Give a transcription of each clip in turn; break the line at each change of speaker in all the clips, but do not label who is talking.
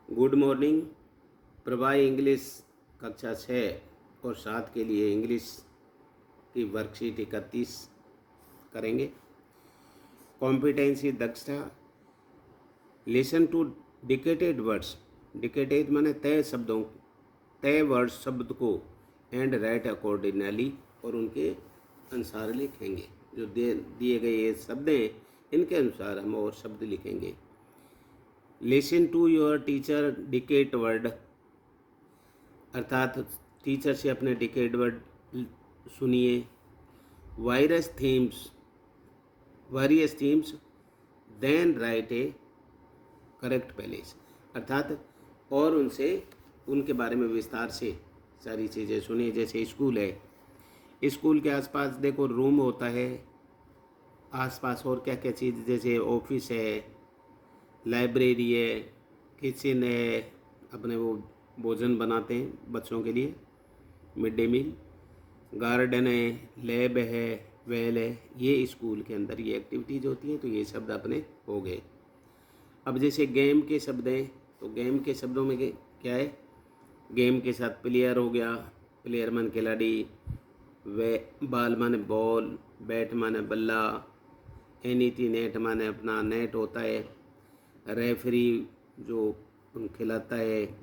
Good morning. Prabha English कक्षा 6 और 7 के लिए इंग्लिश की वर्कशीट 31 करेंगे। कॉम्पिटेंसी दक्षता। Listen to dictated words. Dictated माने तय शब्दों, तय वर्ड शब्द को एंड राइट अकॉर्डिंगली और उनके अनुसार लिखेंगे। जो दिए गए ये शब्द हैं इनके अनुसार हम और शब्द लिखेंगे। Listen to your teacher dictate word, अर्थात टीचर से अपने डिकेट वर्ड सुनिए। Various themes, various themes, then write a correct place, अर्थात और उनसे उनके बारे में विस्तार से सारी चीज़ें सुनिए। जैसे स्कूल है, स्कूल के आसपास देखो रूम होता है, आसपास और क्या क्या चीज़, जैसे ऑफिस है, लाइब्रेरी है, किचन है, अपने वो भोजन बनाते हैं बच्चों के लिए, मिड डे मील, गार्डन है, लैब है, वेल है। ये स्कूल के अंदर ये एक्टिविटीज़ होती हैं। तो ये शब्द अपने हो गए। अब जैसे गेम के शब्द हैं, तो गेम के शब्दों में क्या है? गेम के साथ प्लेयर हो गया, प्लेयर माने खिलाड़ी, वे बॉल माने बॉल, बैट माने बल्ला, एनीटी नेट माने अपना नेट होता है, रेफरी जो खिलाता है,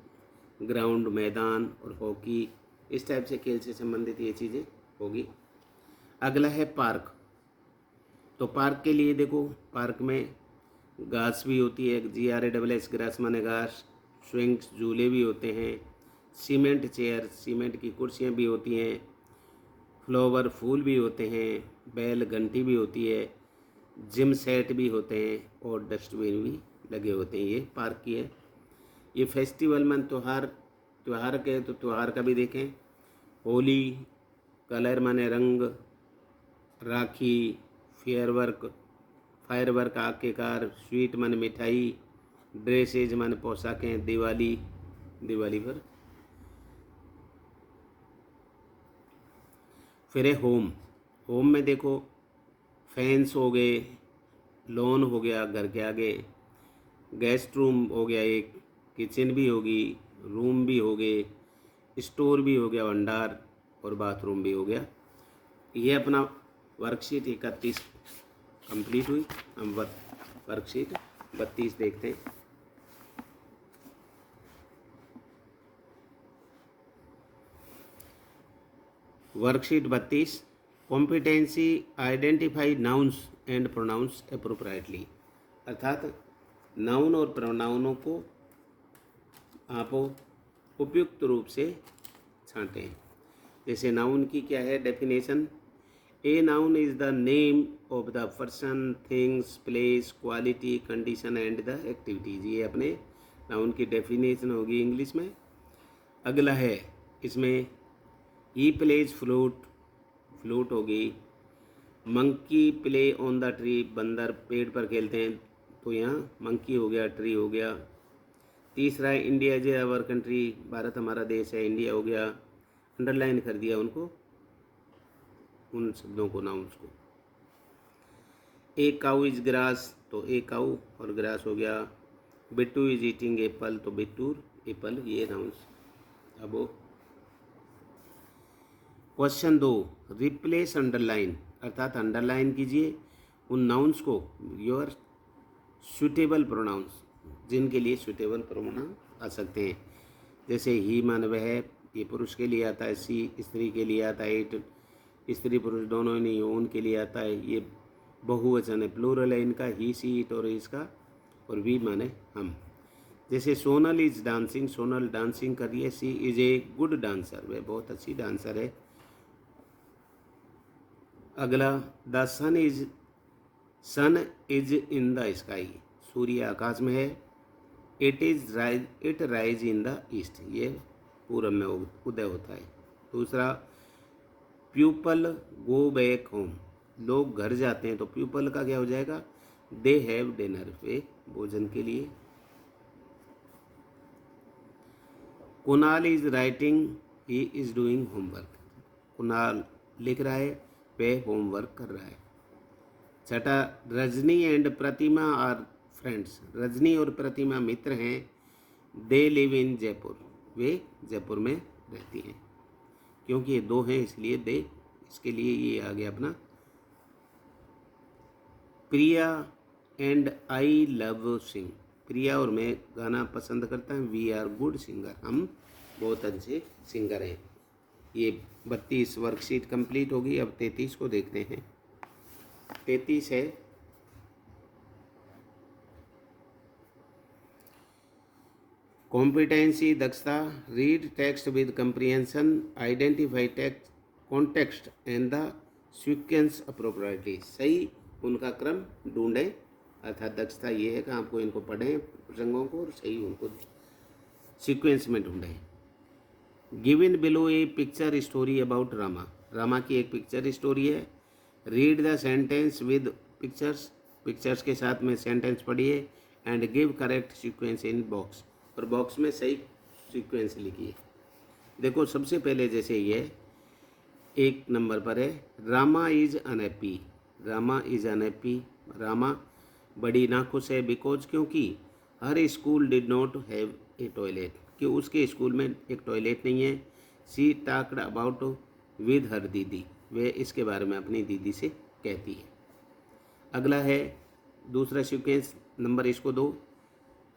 ग्राउंड मैदान, और हॉकी, इस टाइप से खेल से संबंधित ये चीज़ें होगी। अगला है पार्क। तो पार्क के लिए देखो, पार्क में घास भी होती है, GRASS, ग्रास माने घास, स्विंग्स झूले भी होते हैं, सीमेंट चेयर, सीमेंट की कुर्सियाँ भी होती हैं, फ्लावर फूल भी होते हैं, बैल घंटी भी होती है, जिम सेट भी होते हैं और डस्टबिन भी लगे होते हैं। ये पार्क की है। ये फेस्टिवल मन त्यौहार के, तो त्यौहार का भी देखें। होली, कलर माने रंग, राखी, फायरवर्क आग के कार, स्वीट माने मिठाई, ड्रेसेज माने पोशाकें, दिवाली पर। फिर है होम में देखो फैंस हो गए, लॉन हो गया घर के आगे, गेस्ट रूम हो गया एक, किचन भी होगी, रूम भी हो गए, स्टोर भी हो गया, भंडार, और बाथरूम भी हो गया। ये अपना वर्कशीट 31 कंप्लीट हुई। हम वर्कशीट 32 देखते हैं। Worksheet 32, competency identify nouns and pronouns appropriately, अर्थात नाउन और प्रोनाउनों को आप उपयुक्त रूप से छांटें। जैसे नाउन की क्या है definition? A noun is the name of the person, things, place, quality, condition and the activities. ये अपने नाउन की डेफिनेशन होगी इंग्लिश में। अगला है इसमें ही प्लेज फ्लूट होगी। Monkey play on the tree, बंदर पेड़ पर खेलते हैं, तो यहाँ मंकी हो गया, ट्री हो गया। तीसरा है India is our country, Bharat हमारा देश है, इंडिया हो गया। अंडरलाइन कर दिया उनको, उन शब्दों को, नाउन्स को। ए काऊ इज ग्रास, तो ए काऊ और ग्रास हो गया। बिट्टू इज ईटिंग एप्पल, तो बिट्टूर एप्पल, ये नाउन्स। अब क्वेश्चन 2, रिप्लेस अंडरलाइन, अर्थात अंडरलाइन कीजिए उन नाउन्स को योर सुटेबल प्रोनाउंस, जिनके लिए सुटेबल प्रोनाउन आ सकते हैं। जैसे ही मान वह, ये पुरुष के लिए आता है। सी स्त्री के लिए आता है। इट स्त्री पुरुष दोनों नहीं हो, उनके लिए आता है। ये बहुवचन है, प्लूरल है इनका, ही, सी, इट और इसका, और वी माने हम। जैसे Sonal is dancing, Sonal dancing कर रही है। She is a good dancer, वह बहुत अच्छी डांसर है। अगला, the sun is in the sky, सूर्य आकाश में है। It rise in the east, ये पूरब में उदय होता है। दूसरा, प्यूपल गो बैक होम, लोग घर जाते हैं, तो प्यूपल का क्या हो जाएगा? दे हैव डिनर, वे भोजन के लिए। Kunal is writing, he is doing homework, Kunal लिख रहा है, वह होमवर्क कर रहा है। छठा, Rajni and Pratima are friends, Rajni और प्रतिमा मित्र हैं। दे लिव इन जयपुर, वे जयपुर में रहती हैं। क्योंकि ये दो हैं इसलिए दे, इसके लिए ये आ गया अपना। प्रिया एंड आई लव सिंग, प्रिया और मैं गाना पसंद करता हूँ। वी आर गुड सिंगर, हम बहुत अच्छे सिंगर हैं। ये 32 वर्कशीट कंप्लीट होगी। अब 33 को देखते हैं। 33 है कॉम्पिटेंसी, दक्षता। Read text with comprehension, identify text context and the sequence appropriately. सही उनका क्रम ढूंढें, अर्थात दक्षता ये है कि आपको इनको पढ़ें प्रसंगों को और सही उनको सीक्वेंस में ढूंढें। Given below A picture story about Rama, Rama की एक पिक्चर स्टोरी है। Read the sentence with pictures, pictures के साथ में सेंटेंस पढ़िए। And give correct sequence in box, और बॉक्स में सही सीक्वेंस लिखिए। देखो सबसे पहले जैसे ये एक नंबर पर है, Rama is unhappy, Rama is unhappy, Rama बड़ी नाखुश है। बिकॉज, क्योंकि her school did not have a toilet, कि उसके स्कूल में एक टॉयलेट नहीं है। She talked about with her didi, वे इसके बारे में अपनी दीदी से कहती है। अगला है दूसरा सीक्वेंस, नंबर इसको दो।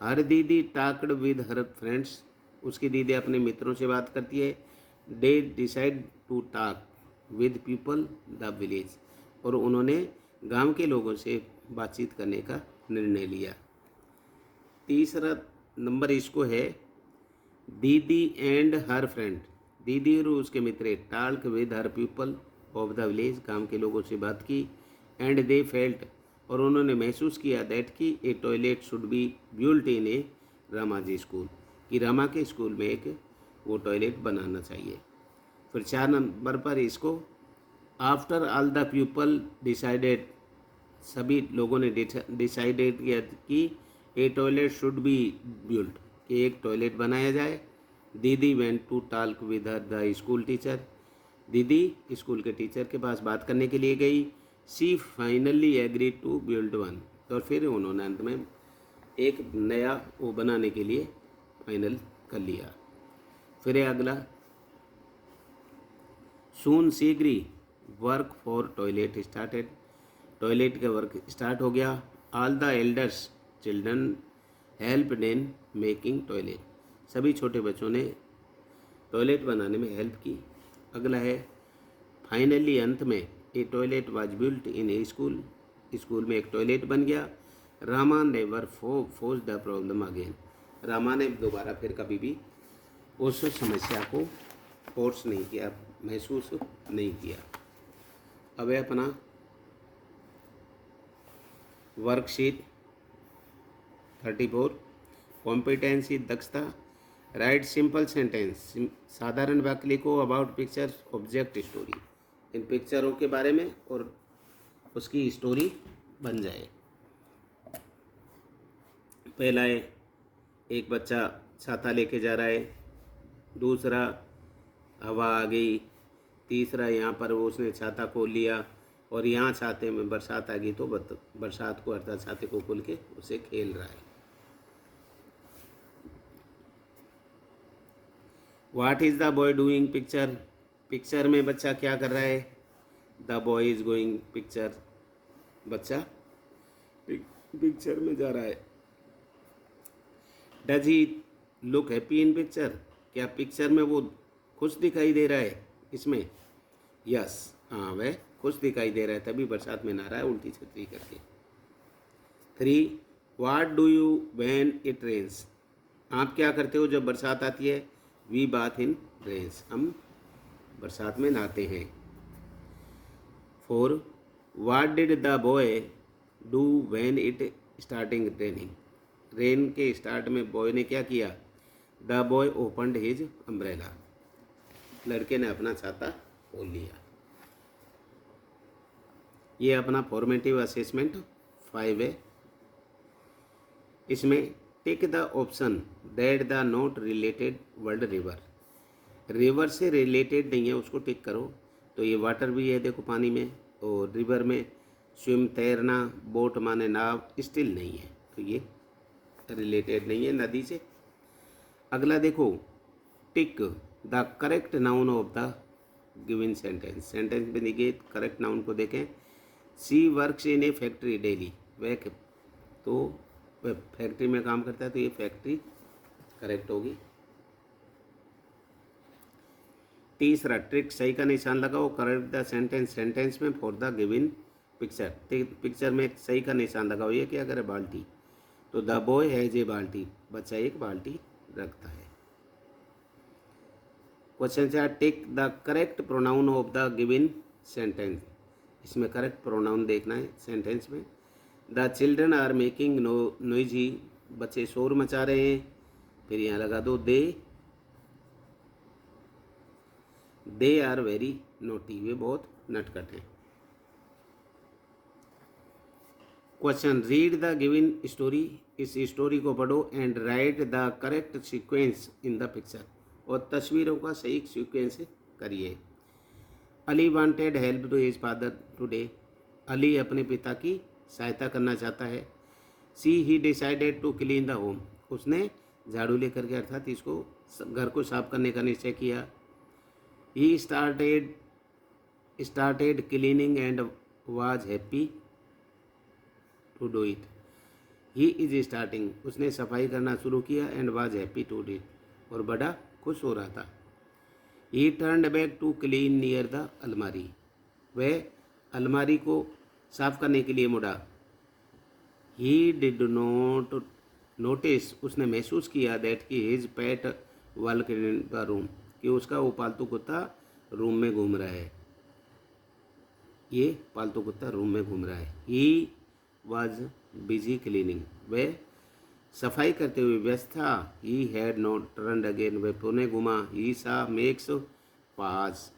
हर दीदी टॉक्ड विद हर फ्रेंड्स, उसकी दीदी अपने मित्रों से बात करती है। They decide to talk with people the village, और उन्होंने गांव के लोगों से बातचीत करने का निर्णय लिया। तीसरा नंबर इसको है, दीदी एंड हर फ्रेंड, दीदी और उसके मित्र talk with her people of the village, गांव के लोगों से बात की। एंड दे फेल्ट, और उन्होंने महसूस किया दैट कि a toilet should be built in a Ramaji school, कि रामा के स्कूल में एक वो टॉयलेट बनाना चाहिए। फिर 4 नंबर पर इसको, after all the people decided, सभी लोगों ने डिसाइडेड किया कि a toilet should be built, कि एक टॉयलेट बनाया जाए। Didi went to talk with the school teacher, दीदी स्कूल के टीचर के पास बात करने के लिए गई। She finally agree to build one, और फिर उन्होंने अंत में एक नया वो बनाने के लिए फाइनल कर लिया। फिर अगला, सून शीघ्र work for toilet started, toilet का वर्क स्टार्ट हो गया। All the elders children help in making toilet, सभी छोटे बच्चों ने टॉयलेट बनाने में हेल्प की। अगला है, फाइनली अंत में a toilet was built in a school, school में एक टॉयलेट बन गया। Rama never force the problem again, Rama ने दोबारा फिर कभी भी उस समस्या को फोर्स नहीं किया, महसूस नहीं किया। अब है अपना वर्कशीट 34, कॉम्पिटेंसी, दक्षता। राइट सिंपल सेंटेंस, साधारण वाक्य लिखो अबाउट पिक्चर्स ऑब्जेक्ट स्टोरी, इन पिक्चरों के बारे में और उसकी स्टोरी बन जाए। पहला है, एक बच्चा छाता लेके जा रहा है। दूसरा, हवा आ गई। तीसरा, यहाँ पर वो उसने छाता खोल लिया, और यहाँ छाते में बरसात आ गई तो बरसात को अर्थात छाते को खोल के उसे खेल रहा है। What is the boy doing picture, picture में बच्चा क्या कर रहा है। The boy is going picture, बच्चा पिक्चर में जा रहा है। Does he look happy in picture, क्या पिक्चर में वो खुश दिखाई दे रहा है इसमें। यस, हाँ वह खुश दिखाई दे रहा है, तभी बरसात में नहा रहा है उल्टी छतरी करके। 3, what do you when it rains, आप क्या करते हो जब बरसात आती है। वी बाथ इन रेन्स, हम बरसात में नहाते हैं। 4, what did the boy do when it starting raining, rain के स्टार्ट में बॉय ने क्या किया। The boy opened his umbrella, लड़के ने अपना छाता खोल लिया। ये अपना फॉर्मेटिव असेसमेंट 5 है। इसमें tick the option that the not related word river, river से रिलेटेड नहीं है उसको टिक करो। तो ये वाटर भी है देखो पानी में, और रिवर में स्विम तैरना, बोट माने नाव, स्टिल नहीं है, तो ये रिलेटेड नहीं है नदी से। अगला देखो, tick the correct noun of the given sentence. Sentence में देखिए करेक्ट नाउन को देखें। She works in a factory daily, वह तो वह फैक्ट्री में काम करता है, तो ये फैक्ट्री करेक्ट होगी। तीसरा, ट्रिक सही का निशान लगाओ, करेक्ट द सेंटेंस, सेंटेंस में for the given picture. Picture में एक सही का निशान लगाओ। ये क्या करे, बाल्टी, तो द बॉय हैज ए बाल्टी, बच्चा एक बाल्टी रखता है। Question 4, take the correct pronoun of the given sentence. इसमें करेक्ट प्रोनाउन देखना है सेंटेंस में। The children are making noisy, बच्चे शोर मचा रहे हैं। फिर यहाँ लगा दो दे आर वेरी नोटी, वे बहुत नटखट हैं। Question, read the given story, इस स्टोरी को पढ़ो and write the correct sequence in the picture, और तस्वीरों का सही सीक्वेंस करिए। Ali wanted help to his father today, Ali अपने पिता की सहायता करना चाहता है। She he decided to clean the home, उसने झाड़ू लेकर के अर्थात इसको घर को साफ करने का निश्चय किया। He started cleaning and was happy to do it, he is starting, उसने सफाई करना शुरू किया and was happy to do it, और बड़ा खुश हो रहा था। He turned back to clean near the अलमारी, वह अलमारी को साफ करने के लिए मुड़ा। ही डिड नॉट नोटिस, उसने महसूस किया दैट कि his pet walk in the room, कि उसका वो पालतू कुत्ता रूम में घूम रहा है। ये पालतू कुत्ता रूम में घूम रहा है। ही वॉज बिजी क्लीनिंग, वह सफाई करते हुए व्यस्त था। He had not turned again, वह पुनः घुमा। ही सा मेक्स पास,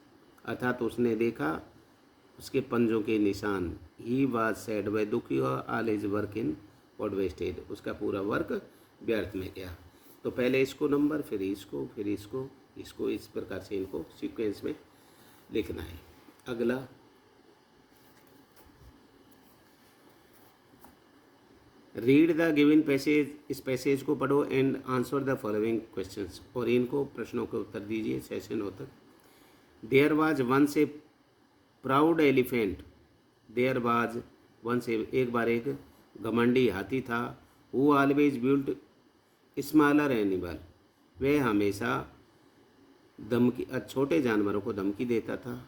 अर्थात उसने देखा उसके पंजों के निशान। ही वॉज सैड, वह दुखी हुआ। All his work in what wasted, उसका पूरा वर्क व्यर्थ में गया। तो पहले इसको नंबर, फिर इसको इस प्रकार से इनको सीक्वेंस में लिखना है। अगला, रीड द गिवन पैसेज, इस पैसेज को पढ़ो and answer the following questions, और इनको प्रश्नों के उत्तर दीजिए सेशन होता। There was once a proud elephant, there was once, एक बार एक घमंडी हाथी था। Who always bullied smaller animal, वह हमेशा धमकी छोटे जानवरों को धमकी देता था।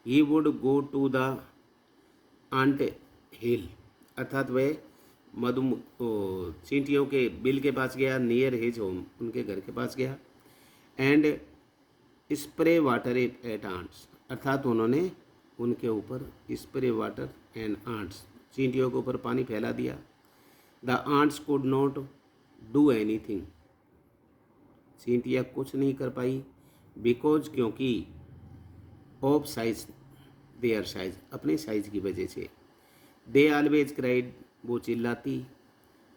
He would go to the ant hill, अर्थात वह चींटियों के बिल के पास गया। नियर हिज होम, उनके घर के पास गया। And spray water at ants, अर्थात उन्होंने उनके ऊपर स्प्रे वाटर एंड आंट्स, चींटियों के ऊपर पानी फैला दिया। The ants could not do anything, चींटियाँ कुछ नहीं कर पाई। बिकॉज, क्योंकि ऑफ साइज, देयर साइज, अपने साइज की वजह से। दे ऑलवेज क्राइड, वो चिल्लाती।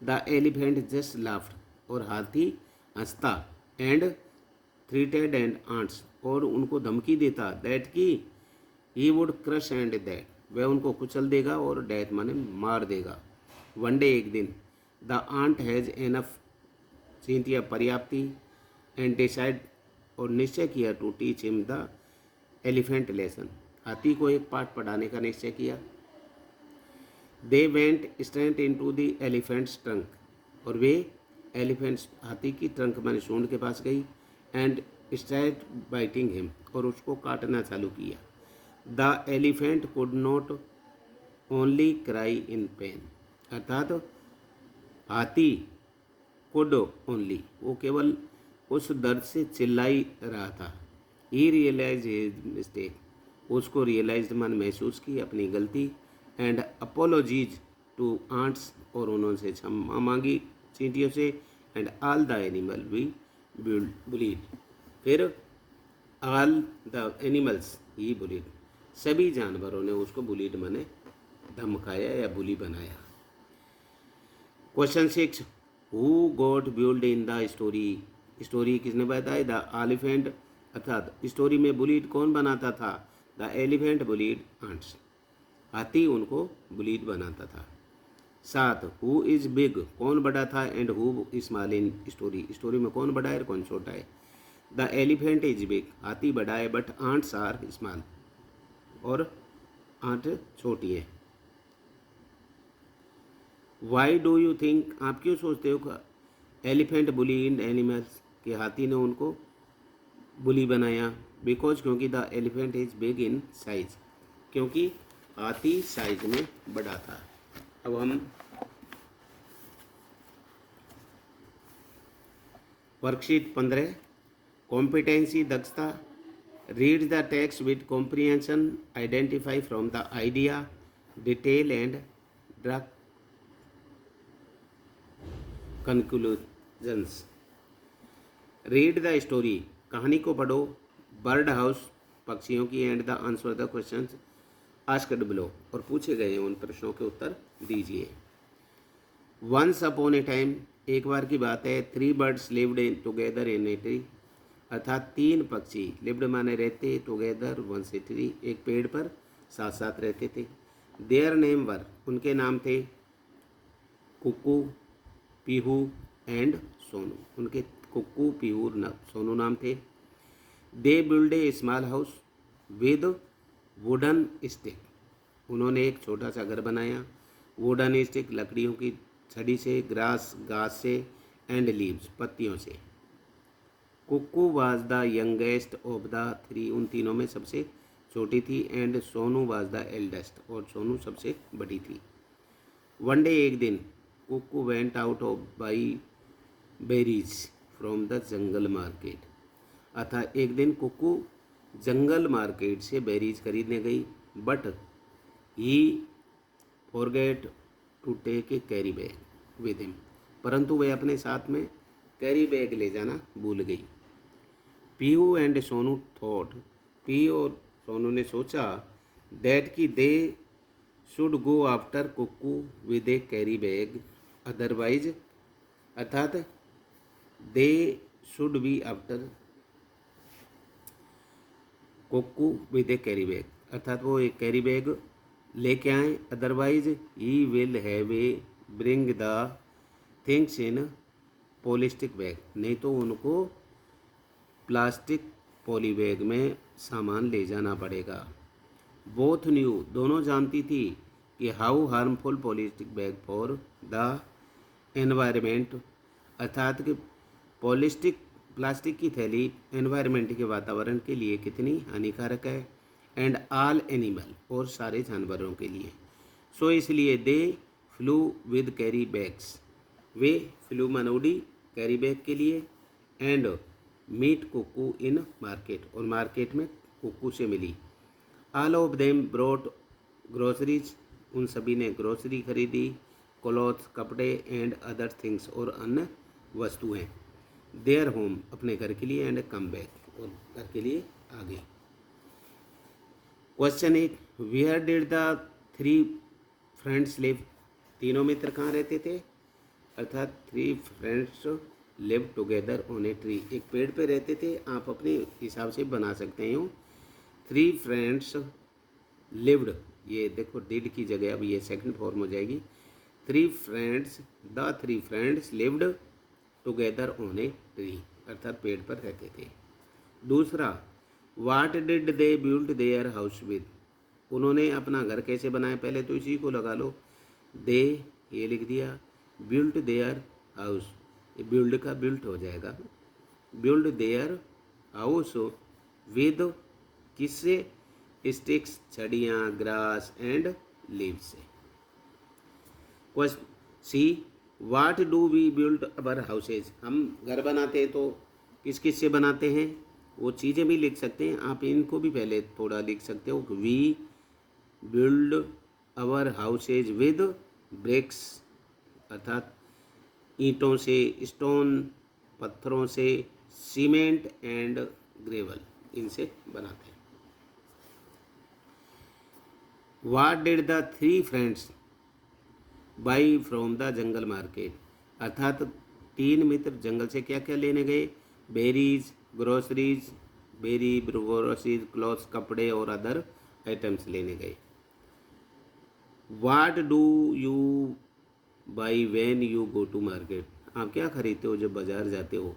द एलिफेंट जस्ट लाफ्ड, और हाथी हंसता। एंड थ्रीटेड एंड आंट्स, और उनको धमकी देता। दैट की he would crush and that, वह उनको कुचल देगा, और डेथ माने मार देगा। वन डे, एक दिन, द आंट हैज़ एनफ, चींटियाँ पर्याप्त थी। एंड डिसाइड, और निश्चय किया, to teach him the elephant lesson, हाथी को एक पाठ पढ़ाने का निश्चय किया। They went straight in to the elephant's trunk, और वे एलिफेंट्स, हाथी की ट्रंक माने सूंड के पास गई। एंड स्टार्ट बाइटिंग हिम, और उसको काटना चालू किया। The elephant could not only cry in pen, अर्थात हाथी कुड ओनली, वो केवल उस दर्द से चिल्लाई रहा था। ही रियलाइज हिज मिस्टेक, उसको रियलाइज मन महसूस की अपनी गलती। एंड अपोलोजीज टू आंट्स, और उन्होंने क्षमा मांगी चींटियों से। And all the animal we bullied, फिर all the animals he bullied, सभी जानवरों ने उसको बुलीड माने धमकाया या बुली बनाया। Question 6, who got built in the story, story किसने बताई? द एलिफेंट, अर्थात स्टोरी में बुलीड कौन बनाता था? द एलिफेंट बुलीड आंट्स, हाथी उनको बुलीड बनाता था। 7 हु इज बिग, कौन बड़ा था, and who small in story, story में कौन बड़ा है और कौन छोटा है। द एलिफेंट इज बिग, हाथी बड़ा है, बट आंट्स आर स्मॉल, और आंट छोटी है। वाई डू यू थिंक, आप क्यों सोचते हो, एलिफेंट बुली इन एनिमल्स, कि हाथी ने उनको बुली बनाया। बिकॉज, क्योंकि the elephant is big in size, क्योंकि हाथी साइज में बड़ा था। अब हम वर्कशीट 15 कॉम्पिटेंसी दक्षता, read the text with comprehension, identify from the idea, detail and draw conclusions. Read the story, कहानी को पढ़ो, बर्ड हाउस, पक्षियों की, and the answer the question asked below, और पूछे गए उन प्रश्नों के उत्तर दीजिए। वंस अपॉन ए टाइम, एक बार की बात है, 3 birds lived in together in a tree, अर्थात 3 पक्षी, लिव्ड माने रहते, टुगेदर वंस ए ट्री, एक पेड़ पर साथ साथ रहते थे। देयर नेम वर, उनके नाम थे कुक्कू, पीहू एंड सोनू, उनके कुक्कू, पीहू, सोनू नाम थे। They build a small house with wooden stick, उन्होंने एक छोटा सा घर बनाया वुडन स्टिक, लकड़ियों की छड़ी से, ग्रास, घास से, एंड लीव्स, पत्तियों से। Kukku was the youngest of the 3, उन तीनों में सबसे छोटी थी, and Sonu was the eldest, और सोनू सबसे बड़ी थी। वन डे, एक दिन, Kukku went out of buy berries from the jungle market, अर्थात एक दिन कुक्कू जंगल मार्केट से बेरीज खरीदने गई, but he forget to take a carry bag with him, परंतु वह अपने साथ में कैरी बैग ले जाना भूल गई। Pihu and Sonu thought, P और सोनू ने सोचा, दैट कि they should go after Kukku with a carry bag, otherwise, अर्थात they should be after Kukku with a carry bag, अर्थात वो एक कैरी बैग लेके आए, otherwise he will have a bring the things in plastic bag, नहीं तो उनको प्लास्टिक पॉली बैग में सामान ले जाना पड़ेगा। बोथ न्यू, दोनों जानती थी कि how harmful plastic bag for the environment, अर्थात कि प्लास्टिक की थैली एनवायरमेंट के वातावरण के लिए कितनी हानिकारक है, एंड ऑल एनिमल, और सारे जानवरों के लिए। सो इसलिए they flew with carry bags, वे फ्लू मनोडी कैरी बैग के लिए, and meet Kukku in market, और मार्केट में कुक्कू से मिली। All of them brought groceries, उन सभी ने ग्रोसरी खरीदी, क्लॉथ्स, कपड़े, एंड अदर थिंग्स, और अन्य वस्तुएं, देयर होम, अपने घर के लिए, एंड कम बैक, और घर के लिए आ गई। Question 1, where did the 3 friends live, तीनों मित्र कहाँ रहते थे, अर्थात 3 friends live together on a tree, एक पेड़ पे रहते थे, आप अपने हिसाब से बना सकते हो। 3 फ्रेंड्स लिव्ड, ये देखो डिड की जगह अब ये सेकंड फॉर्म हो जाएगी। 3 friends, the 3 friends lived together on a tree, अर्थात पेड़ पर रहते थे। दूसरा, what did they build their house with, उन्होंने अपना घर कैसे बनाया, पहले तो इसी को लगा लो, दे ये लिख दिया, बिल्ड देयर हाउस, ये बिल्ड का बिल्ट हो जाएगा, बिल्ड देयर हाउस विद, किससे, स्टिक्स, छड़ियाँ, ग्रास एंड लीव्स से। Question C, what do we build our houses, हम घर बनाते हैं तो किस किस से बनाते हैं, वो चीज़ें भी लिख सकते हैं, आप इनको भी पहले थोड़ा लिख सकते हो। We build our houses with bricks, अर्थात ईंटों से, स्टोन, पत्थरों से, सीमेंट एंड ग्रेवल, इनसे बनाते हैं। What did the 3 friends by from the jungle market, अर्थात 3 मित्र जंगल से क्या क्या लेने गए, बेरीज, ग्रोसरीज, ग्रोसरीज, क्लॉथ्स, कपड़े और अदर आइटम्स लेने गए। What do you buy when you go to market, आप क्या खरीदते हो जब बाज़ार जाते हो?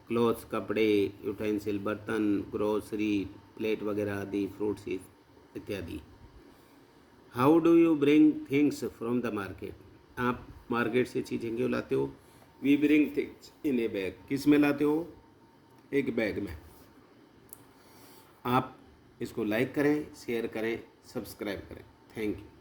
क्लॉथ्स, कपड़े, यूटेंसिल, बर्तन, ग्रोसरी, प्लेट वगैरह आदि, फ्रूट्स इत्यादि। How do you bring things from the market, आप मार्केट से चीज़ें क्यों लाते हो? We bring things in a bag, किस में लाते हो? एक बैग में। आप इसको लाइक करें, शेयर करें, सब्सक्राइब करें। Thank you.